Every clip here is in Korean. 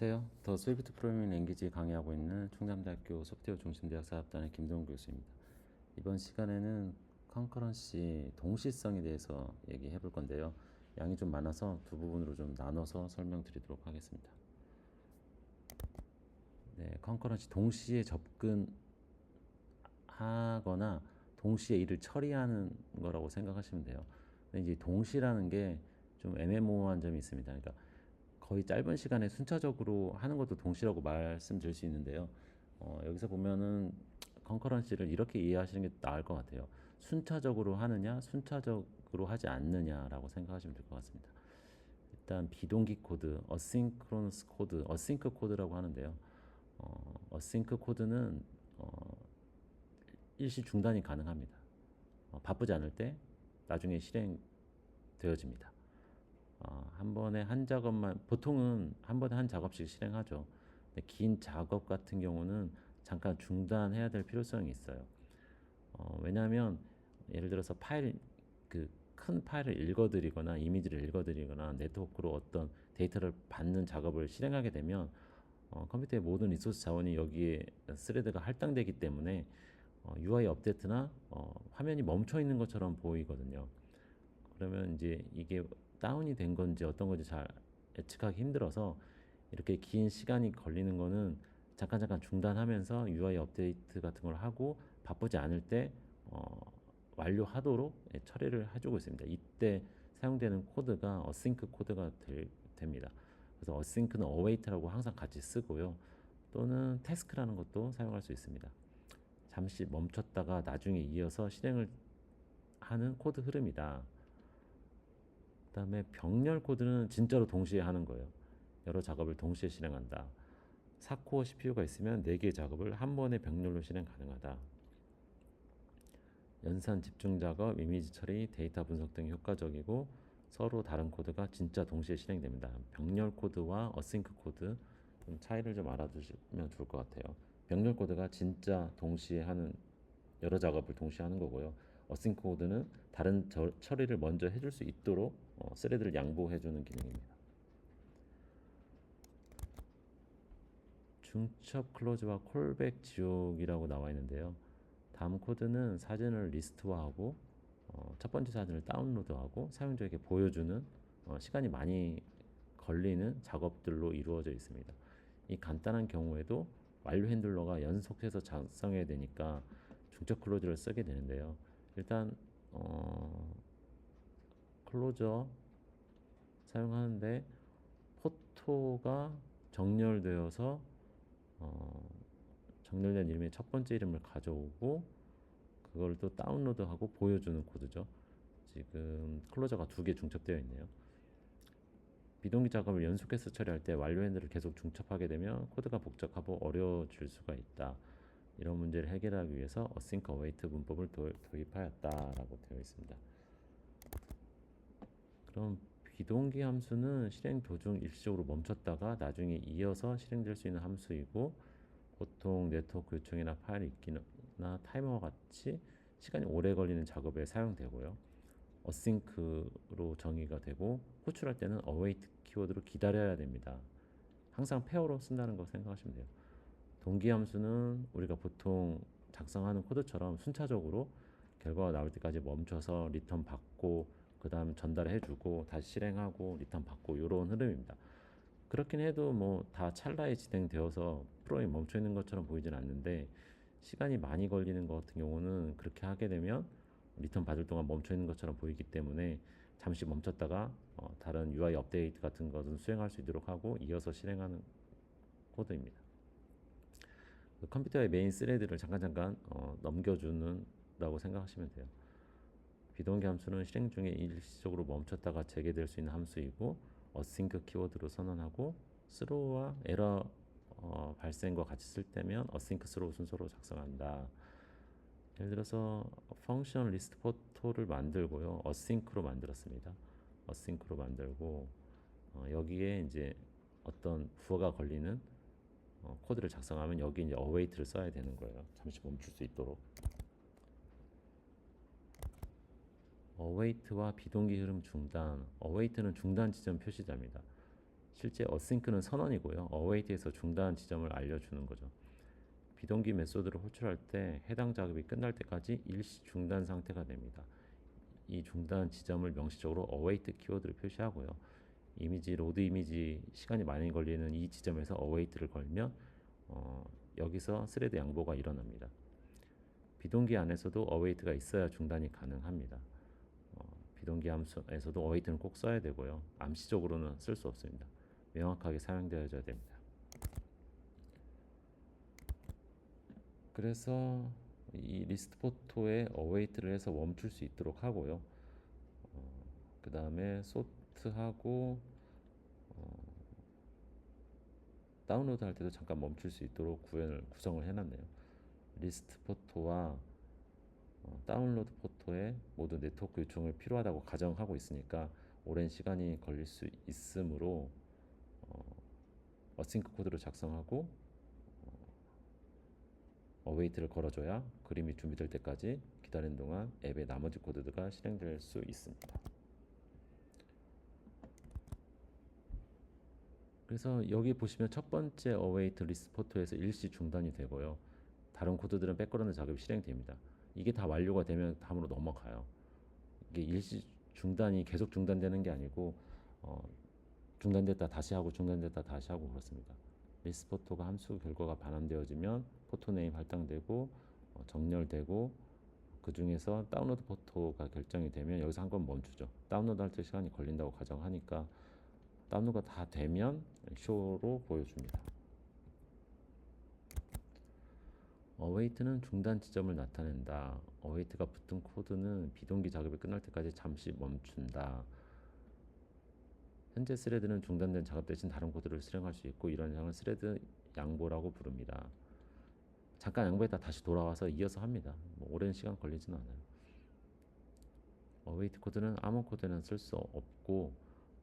안녕하세요. 더 스위프트 프로그래밍 랭귀지 강의하고 있는 충남대학교 소프트웨어 중심대학 사업단의 김동훈 교수입니다. 이번 시간에는 컨커런시 동시성에 대해서 얘기해 볼 건데요. 양이 좀 많아서 두 부분으로 좀 나눠서 설명드리도록 하겠습니다. 네, 컨커런시 동시에 접근하거나 동시에 일을 처리하는 거라고 생각하시면 돼요. 근데 이제 동시라는 게 좀 애매모호한 점이 있습니다. 그러니까 거의 짧은 시간에 순차적으로 하는 것도 동시라고 말씀드릴 수 있는데요. 여기서 보면은 컨커런시를 이렇게 이해하시는 게 나을 것 같아요. 순차적으로 하느냐, 순차적으로 하지 않느냐라고 생각하시면 될 것 같습니다. 일단 비동기 코드, 어싱크로너스 코드, 어싱크 코드라고 하는데요. 어싱크 코드는 일시 중단이 가능합니다. 바쁘지 않을 때 나중에 실행되어집니다. 한 번에 한 작업만, 보통은 한 번에 한 작업씩 실행하죠. 근데 긴 작업 같은 경우는 잠깐 중단해야 될 필요성이 있어요. 왜냐하면 예를 들어서 큰 파일을 읽어드리거나 이미지를 읽어드리거나 네트워크로 어떤 데이터를 받는 작업을 실행하게 되면 컴퓨터의 모든 리소스 자원이 여기에 스레드가 할당되기 때문에 UI 업데이트나 화면이 멈춰 있는 것처럼 보이거든요. 그러면 이제 이게 다운이 된 건지 어떤 건지 잘 예측하기 힘들어서 이렇게 긴 시간이 걸리는 거는 잠깐 중단하면서 UI 업데이트 같은 걸 하고 바쁘지 않을 때 완료하도록 처리를 해주고 있습니다. 이때 사용되는 코드가 어싱크 코드가 됩니다. 그래서 어싱크는 어웨이트라고 항상 같이 쓰고요. 또는 태스크라는 것도 사용할 수 있습니다. 잠시 멈췄다가 나중에 이어서 실행을 하는 코드 흐름이다. 그 다음에 병렬 코드는 진짜로 동시에 하는 거예요. 여러 작업을 동시에 실행한다. 4코어 CPU가 있으면 4개의 작업을 한 번에 병렬로 실행 가능하다. 연산 집중 작업, 이미지 처리, 데이터 분석 등이 효과적이고 서로 다른 코드가 진짜 동시에 실행됩니다. 병렬 코드와 어싱크 코드 좀 차이를 좀 알아두시면 좋을 것 같아요. 병렬 코드가 진짜 동시에 하는 여러 작업을 동시에 하는 거고요. 어싱크 코드는 다른 처리를 먼저 해줄 수 있도록 스레드를 양보해주는 기능입니다. 중첩 클로즈와 콜백 지옥이라고 나와 있는데요. 다음 코드는 사진을 리스트화하고 첫 번째 사진을 다운로드하고 사용자에게 보여주는 시간이 많이 걸리는 작업들로 이루어져 있습니다. 이 간단한 경우에도 완료 핸들러가 연속해서 작성해야 되니까 중첩 클로즈를 쓰게 되는데요. 일단 클로저 사용하는데 포토가 정렬되어서 정렬된 이름의 첫 번째 이름을 가져오고 그걸 또 다운로드하고 보여주는 코드죠. 지금 클로저가 2개 중첩되어 있네요. 비동기 작업을 연속해서 처리할 때 완료 핸들을 계속 중첩하게 되면 코드가 복잡하고 어려워질 수가 있다. 이런 문제를 해결하기 위해서 async await 문법을 도입하였다라고 되어 있습니다. 그럼 비동기 함수는 실행 도중 일시적으로 멈췄다가 나중에 이어서 실행될 수 있는 함수이고 보통 네트워크 요청이나 파일 읽기나 타이머와 같이 시간이 오래 걸리는 작업에 사용되고요. 어싱크로 정의가 되고 호출할 때는 await 키워드로 기다려야 됩니다. 항상 페어로 쓴다는 거 생각하시면 돼요. 동기 함수는 우리가 보통 작성하는 코드처럼 순차적으로 결과가 나올 때까지 멈춰서 리턴 받고 그 다음 전달해 주고 다시 실행하고 리턴 받고 이런 흐름입니다. 그렇긴 해도 뭐 다 찰나에 진행되어서 프로그램이 멈춰 있는 것처럼 보이진 않는데 시간이 많이 걸리는 것 같은 경우는 그렇게 하게 되면 리턴 받을 동안 멈춰 있는 것처럼 보이기 때문에 잠시 멈췄다가 다른 UI 업데이트 같은 것은 수행할 수 있도록 하고 이어서 실행하는 코드입니다. 그 컴퓨터의 메인 스레드를 잠깐 넘겨주는다고 생각하시면 돼요. 비동기 함수는 실행 중에 일시적으로 멈췄다가 재개될 수 있는 함수이고 어싱크 키워드로 선언하고 스로우와 에러 발생과 같이 쓸 때면 어싱크 스로우 순서로 작성한다. 예를 들어서 펑션 리스트 포토를 만들고요. 어싱크로 만들었습니다. 어싱크로 만들고 여기에 이제 어떤 부호가 걸리는 코드를 작성하면 여기 이제 await를 써야 되는 거예요. 잠시 멈출 수 있도록. await와 비동기 흐름 중단. await는 중단 지점 표시자입니다. 실제 어싱크는 선언이고요. 어웨이트에서 중단 지점을 알려주는 거죠. 비동기 메소드를 호출할 때 해당 작업이 끝날 때까지 일시 중단 상태가 됩니다. 이 중단 지점을 명시적으로 await 키워드를 표시하고요. 이미지 로드 이미지 시간이 많이 걸리는 이 지점에서 await를 걸면 여기서 스레드 양보가 일어납니다. 비동기 안에서도 await가 있어야 중단이 가능합니다. 비동기 함수에서도 await는 꼭 써야 되고요. 암시적으로는 쓸 수 없습니다. 명확하게 사용되어야 됩니다. 그래서 이 리스트 포토에 await를 해서 멈출 수 있도록 하고요. 그 다음에 sort하고 다운로드 할 때도 잠깐 멈출 수 있도록 구성을 해놨네요. 리스트 포토와 다운로드 포토에 모두 네트워크 요청을 필요하다고 가정하고 있으니까 오랜 시간이 걸릴 수 있으므로 어싱크 코드를 작성하고 어웨이트를 걸어줘야 그림이 준비될 때까지 기다리는 동안 앱의 나머지 코드가 실행될 수 있습니다. 그래서 여기 보시면 첫 번째 await 리스트 포토에서 일시 중단이 되고요. 다른 코드들은 백그라운드 작업이 실행됩니다. 이게 다 완료가 되면 다음으로 넘어가요. 이게 일시 중단이 계속 중단되는 게 아니고 중단됐다 다시 하고 중단됐다 다시 하고 그렇습니다. 리스트 포토가 함수 결과가 반환되어지면 포토 네임 할당되고 정렬되고 그 중에서 다운로드 포토가 결정이 되면 여기서 한 번 멈추죠. 다운로드 할 때 시간이 걸린다고 가정하니까 다운로드가 다 되면 쇼로 보여줍니다. await는 중단 지점을 나타낸다. await가 붙은 코드는 비동기 작업이 끝날 때까지 잠시 멈춘다. 현재 스레드는 중단된 작업 대신 다른 코드를 실행할 수 있고 이런 현상을 스레드 양보라고 부릅니다. 잠깐 양보했다 다시 돌아와서 이어서 합니다. 오랜 시간 걸리지는 않아요. await 코드는 아무 코드는 쓸 수 없고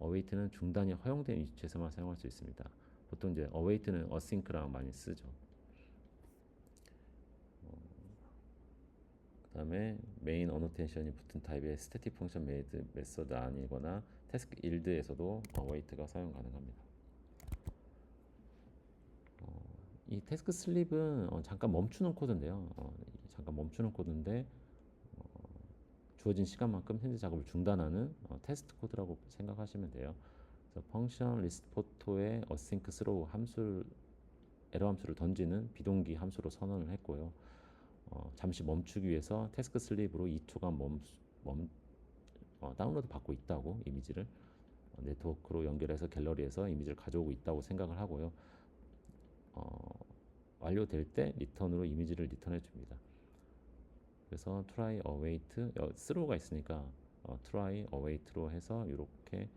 await는 중단이 허용된 위치에서만 사용할 수 있습니다. 보통 이제 await는 async랑 많이 쓰죠. 그 다음에 메인 어노테이션이 붙은 타입의 스태틱 펑션 메이드 메서드 아니거나 태스크 일드에서도 await가 사용 가능합니다. 이 태스크 슬립은 잠깐 멈추는 코드인데요. 잠깐 멈추는 코드인데 주어진 시간만큼 현재 작업을 중단하는 테스트 코드라고 생각하시면 돼요. 그래서 펑션 리스트 포토에 async throw 에러 함수를 던지는 비동기 함수로 선언을 했고요. 잠시 멈추기 위해서 태스크 슬립으로 2초간 다운로드 받고 있다고 이미지를 네트워크로 연결해서 갤러리에서 이미지를 가져오고 있다고 생각을 하고요. 완료될 때 리턴으로 이미지를 리턴해 줍니다. 그래서 try await throw가 있으니까 try await로 해서 이렇게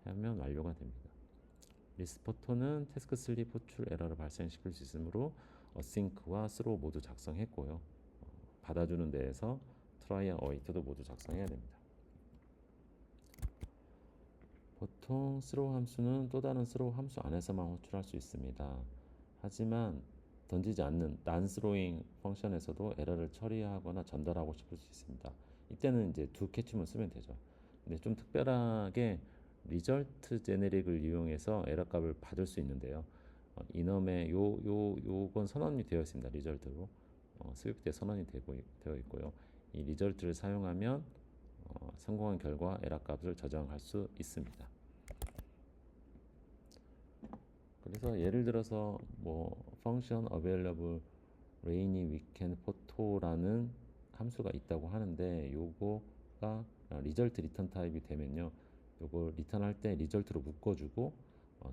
하면 완료가 됩니다. 리스트 포토는 태스크 슬립 호출 에러를 발생시킬 수 있으므로 async와 throw 모두 작성했고요. 받아주는 데에서 try await도 모두 작성해야 됩니다. 보통 throw 함수는 또 다른 throw 함수 안에서만 호출할 수 있습니다. 하지만 던지지 않는 non-throwing 펑션에서도 에러를 처리하거나 전달하고 싶을 수 있습니다. 이때는 이제 do catch만 쓰면 되죠. 근데 좀 특별하게 result generic을 이용해서 에러 값을 받을 수 있는데요. 이넘에 요건 선언이 되어 있습니다. 리절트로 스위프트에 선언이 되어 있고요. 이 리절트를 사용하면 성공한 결과 에러 값을 저장할 수 있습니다. 그래서 예를 들어서 function available rainy weekend photo라는 함수가 있다고 하는데 요거가 result return 타입이 되면요. 요거 리턴할 때 리절트로 묶어주고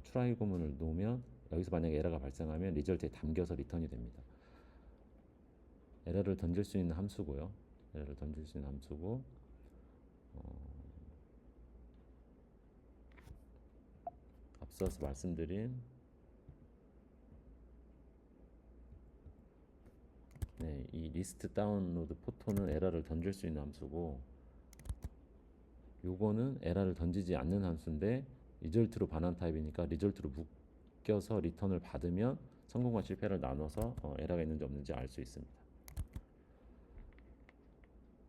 try 구문을 놓으면 여기서 만약에 에러가 발생하면 리절트에 담겨서 리턴이 됩니다. 에러를 던질 수 있는 함수고요. 에러를 던질 수 있는 함수고 앞서서 말씀드린 이 리스트 다운로드 포토는 에러를 던질 수 있는 함수고 요거는 에러를 던지지 않는 함수인데 리절트로 반환 타입이니까 리절트로 묶여서 리턴을 받으면 성공과 실패를 나눠서 에러가 있는지 없는지 알 수 있습니다.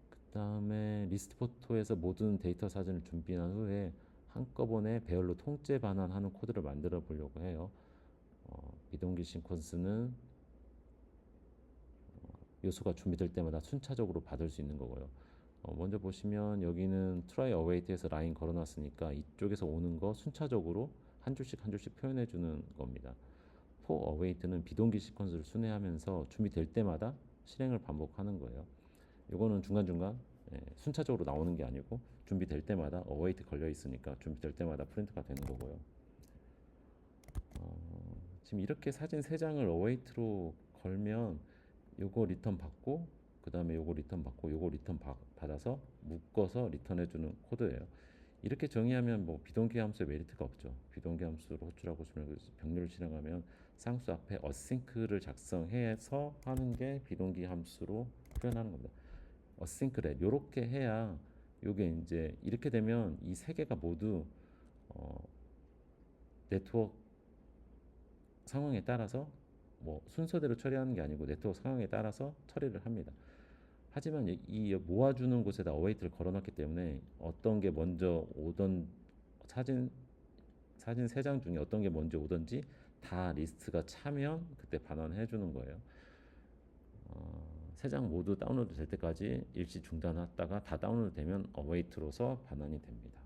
그 다음에 리스트 포토에서 모든 데이터 사진을 준비한 후에 한꺼번에 배열로 통째 반환하는 코드를 만들어 보려고 해요. 비동기 시퀀스는 요소가 준비될 때마다 순차적으로 받을 수 있는 거고요. 먼저 보시면 여기는 try await에서 라인 걸어놨으니까 이쪽에서 오는 거 순차적으로 한 줄씩 한 줄씩 표현해 주는 겁니다. for await는 비동기 시퀀스를 순회하면서 준비될 때마다 실행을 반복하는 거예요. 이거는 중간중간 순차적으로 나오는 게 아니고 준비될 때마다 await 걸려 있으니까 준비될 때마다 프린트가 되는 거고요. 지금 이렇게 사진 3장을 await로 걸면 요거 리턴 받고 그 다음에 요거 리턴 받고 요거 리턴 받아서 묶어서 리턴해 주는 코드예요. 이렇게 정의하면 뭐 비동기 함수의 메리트가 없죠. 비동기 함수로 호출하고 병렬을 실행하면 쌍수 앞에 어싱크를 작성해서 하는 게 비동기 함수로 표현하는 겁니다. 어싱크래 요렇게 해야 요게 이제 이렇게 되면 이 세 개가 모두 네트워크 상황에 따라서 뭐 순서대로 처리하는 게 아니고 네트워크 상황에 따라서 처리를 합니다. 하지만 이 모아주는 곳에다 어웨이트를 걸어놨기 때문에 어떤 게 먼저 오던 사진 3장 중에 어떤 게 먼저 오든지 다 리스트가 차면 그때 반환해 주는 거예요. 3장 모두 다운로드 될 때까지 일시 중단했다가 다 다운로드 되면 어웨이트로서 반환이 됩니다.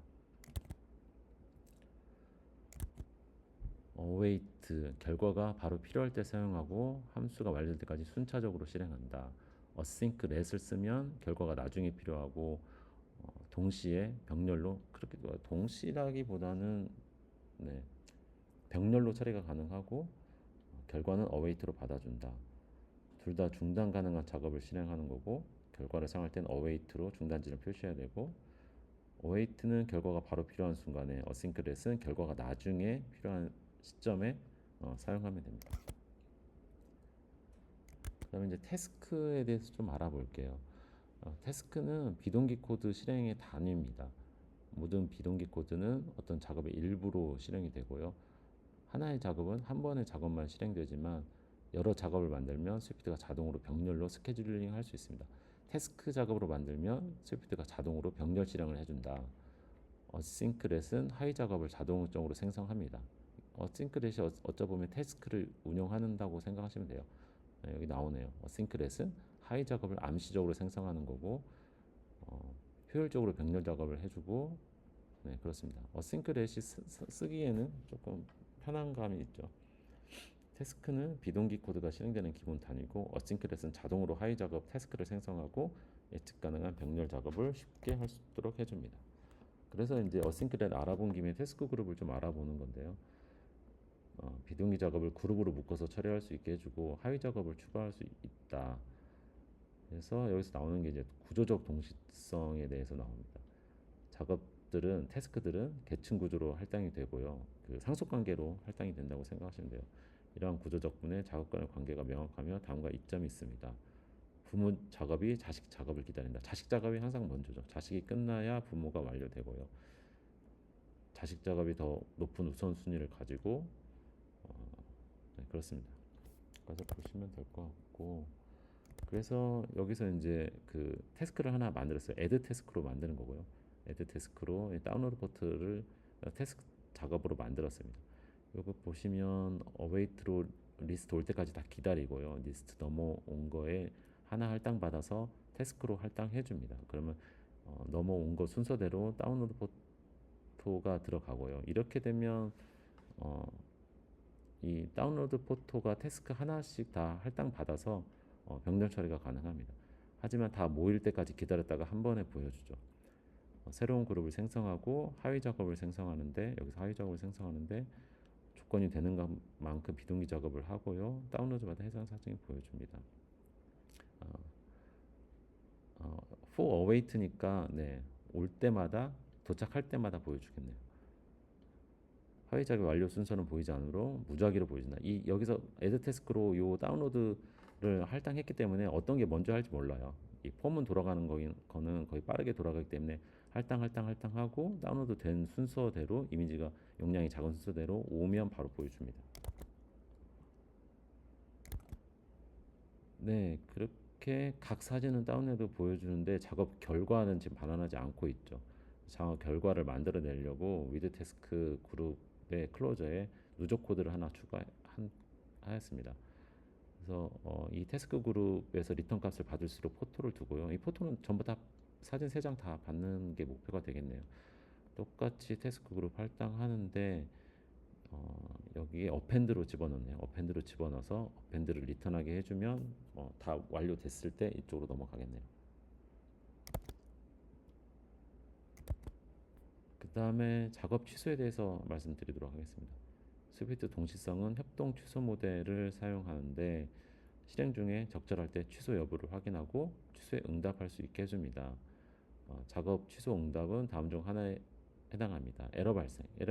어웨이트 결과가 바로 필요할 때 사용하고 함수가 완료될 때까지 순차적으로 실행한다. 어싱크 렛을 쓰면 결과가 나중에 필요하고 동시에 병렬로 그렇게 동시라기보다는 병렬로 처리가 가능하고 결과는 어웨이트로 받아준다. 둘 다 중단 가능한 작업을 실행하는 거고 결과를 사용할 땐 어웨이트로 중단지를 표시해야 되고 어웨이트는 결과가 바로 필요한 순간에 어싱크 렛은 결과가 나중에 필요한 시점에 사용하면 됩니다. 그 다음에 이제 태스크에 대해서 좀 알아볼게요. 태스크는 비동기 코드 실행의 단위입니다. 모든 비동기 코드는 어떤 작업의 일부로 실행이 되고요. 하나의 작업은 한 번의 작업만 실행되지만 여러 작업을 만들면 스위프트가 자동으로 병렬로 스케줄링 할 수 있습니다. 태스크 작업으로 만들면 스위프트가 자동으로 병렬 실행을 해준다. 어싱크렛은 하위 작업을 자동적으로 생성합니다. 어싱크렛이 어쩌보면 태스크를 운영한다고 생각하시면 돼요. 여기 나오네요. 어싱크렛은 하위 작업을 암시적으로 생성하는 거고 효율적으로 병렬 작업을 해주고 그렇습니다. 어싱크렛이 쓰기에는 조금 편한 감이 있죠. 태스크는 비동기 코드가 실행되는 기본 단위고 어싱크렛은 자동으로 하위 작업 태스크를 생성하고 예측 가능한 병렬 작업을 쉽게 할 수 있도록 해줍니다. 그래서 이제 어싱크렛 알아본 김에 태스크 그룹을 좀 알아보는 건데요. 비동기 작업을 그룹으로 묶어서 처리할 수 있게 해주고 하위 작업을 추가할 수 있다. 그래서 여기서 나오는 게 이제 구조적 동시성에 대해서 나옵니다. 작업들은 태스크들은 계층 구조로 할당이 되고요. 그 상속 관계로 할당이 된다고 생각하시면 돼요. 이러한 구조 덕분에 작업 간의 관계가 명확하며 다음과 이점이 있습니다. 부모 작업이 자식 작업을 기다린다. 자식 작업이 항상 먼저죠. 자식이 끝나야 부모가 완료되고요. 자식 작업이 더 높은 우선순위를 가지고 그렇습니다. 그래서 보시면 될 것 같고 그래서 여기서 이제 그 태스크를 하나 만들었어요. 애드 태스크로 만드는 거고요. 애드 태스크로 다운로드 포트를 태스크 작업으로 만들었습니다. 이거 보시면 어웨이트로 리스트 올 때까지 다 기다리고요. 리스트 넘어온 거에 하나 할당 받아서 태스크로 할당해 줍니다. 그러면 넘어온 거 순서대로 다운로드 포토가 들어가고요. 이렇게 되면 이 다운로드 포토가 태스크 하나씩 다 할당 받아서 병렬 처리가 가능합니다. 하지만 다 모일 때까지 기다렸다가 한 번에 보여주죠. 새로운 그룹을 생성하고 하위 작업을 생성하는데 여기서 하위 작업을 생성하는데 조건이 되는 만큼 비동기 작업을 하고요. 다운로드마다 해당 사정이 보여줍니다. for await니까 올 때마다 도착할 때마다 보여주겠네요. 하위 작업 완료 순서는 보이지 않으므로 무작위로 보여준다. 이 여기서 add 태스크로 요 다운로드를 할당했기 때문에 어떤 게 먼저 할지 몰라요. 이 폼은 돌아가는 거는 거의 빠르게 돌아가기 때문에 할당하고 다운로드 된 순서대로 이미지가 용량이 작은 순서대로 오면 바로 보여줍니다. 그렇게 각 사진은 다운로드 보여주는데 작업 결과는 지금 반환하지 않고 있죠. 작업 결과를 만들어내려고 위드 태스크 그룹의 클로저에 누적 코드를 하나 추가하였습니다. 그래서 이 태스크 그룹에서 리턴 값을 받을수록 포토를 두고요. 이 포토는 전부 다 사진 3장 다 받는 게 목표가 되겠네요. 똑같이 태스크 그룹 할당하는데 여기에 어펜드로 집어넣네요. 어펜드로 집어넣어서 어펜드를 리턴하게 해주면 다 완료됐을 때 이쪽으로 넘어가겠네요. 그 다음에 작업 취소에 대해서 말씀드리도록 하겠습니다. 스위프트 동시성은 협동 취소 모델을 사용하는데 실행 중에 적절할 때 취소 여부를 확인하고 취소에 응답할 수 있게 해줍니다. 작업 취소 응답은 다음 중 하나에 해당합니다. 에러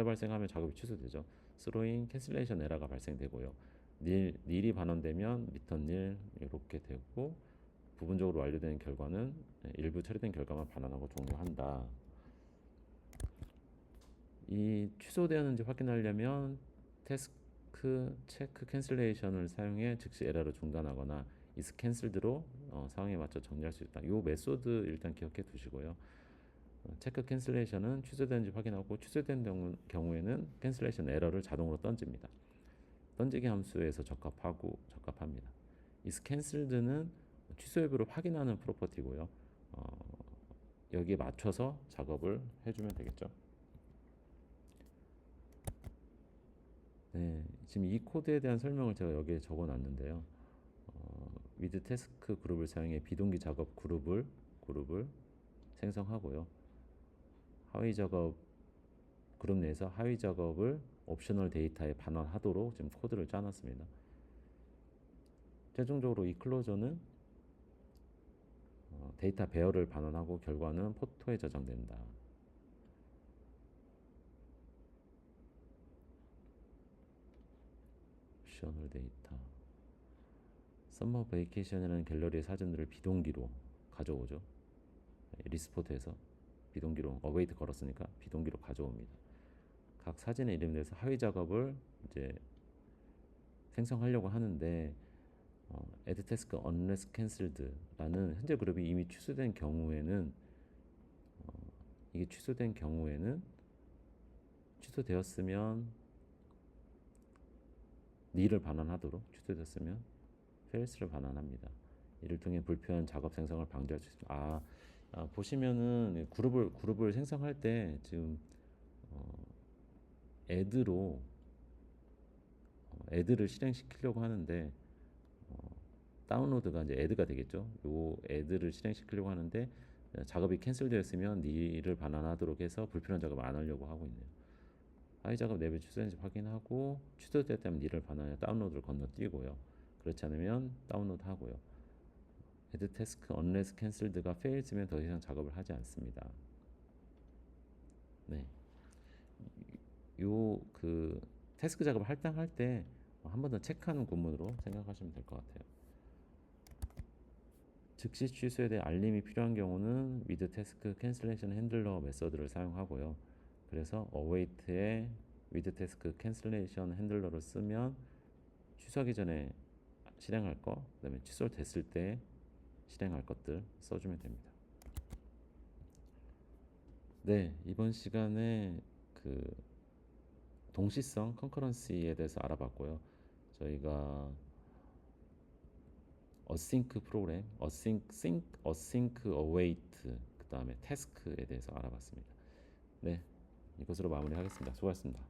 발생하면 작업이 취소되죠. 스로잉, 캔슬레이션 에러가 발생되고요. 닐이 반원되면 리턴 닐 이렇게 되고 부분적으로 완료된 결과는 일부 처리된 결과만 반환하고 종료한다. 이 취소되었는지 확인하려면 태스크 체크 캔슬레이션을 사용해 즉시 에러를 중단하거나 is canceled로 상황에 맞춰 정리할 수 있다. 이 메소드 일단 기억해 두시고요. 체크 캔슬레이션은 취소되는지 확인하고 취소된 경우에는 캔슬레이션 에러를 자동으로 던집니다. 던지기 함수에서 적합합니다. is canceled는 취소 여부를 확인하는 프로퍼티고요. 여기에 맞춰서 작업을 해주면 되겠죠. 네, 지금 이 코드에 대한 설명을 제가 여기에 적어놨는데요. 위드 태스크 그룹을 사용해 비동기 작업 그룹을 생성하고요. 하위 작업 그룹 내에서 하위 작업을 옵셔널 데이터에 반환하도록 지금 코드를 짜놨습니다. 최종적으로 이 클로저는 데이터 배열을 반환하고 결과는 포토에 저장된다. 옵셔널 데이터 썸머 베이케이션이라는 갤러리의 사진들을 비동기로 가져오죠. 리스포트에서 비동기로 어웨이트 걸었으니까 비동기로 가져옵니다. 각 사진의 이름에 대해서 하위 작업을 이제 생성하려고 하는데 add task unless cancelled라는 현재 그룹이 이미 취소된 경우에는 이게 취소된 경우에는 취소되었으면 nil을 반환하도록 취소됐으면 false를 반환합니다. 이를 통해 불필요한 작업 생성을 방지할 수 있습니다. 보시면은 그룹을 생성할 때 지금 add를 실행시키려고 하는데 다운로드가 이제 add가 되겠죠. 요 add를 실행시키려고 하는데 작업이 캔슬되었으면 nil을 반환하도록 해서 불필요한 작업을 안 하려고 하고 있네요. 하위 작업 내부 취소된지 확인하고 취소되었다면 nil을 반환해 다운로드를 건너뛰고요. 그렇지 않으면 다운로드 하고요. add task unless canceled가 fails면 더 이상 작업을 하지 않습니다. 네. 요 태스크 작업을 할당할 때 한 번 더 체크하는 구문으로 생각하시면 될 것 같아요. 즉시 취소에 대해 알림이 필요한 경우는 with task cancellation handler 메서드를 사용하고요. 그래서 await에 with task cancellation handler를 쓰면 취소하기 전에 실행할 거, 그다음에 취소됐을 때 실행할 것들 써주면 됩니다. 네, 이번 시간에 동시성 컨커런시에 대해서 알아봤고요. 저희가 어싱크 프로그램, 어싱크 어웨이트, 그 다음에 태스크에 대해서 알아봤습니다. 네, 이것으로 마무리하겠습니다. 수고하셨습니다.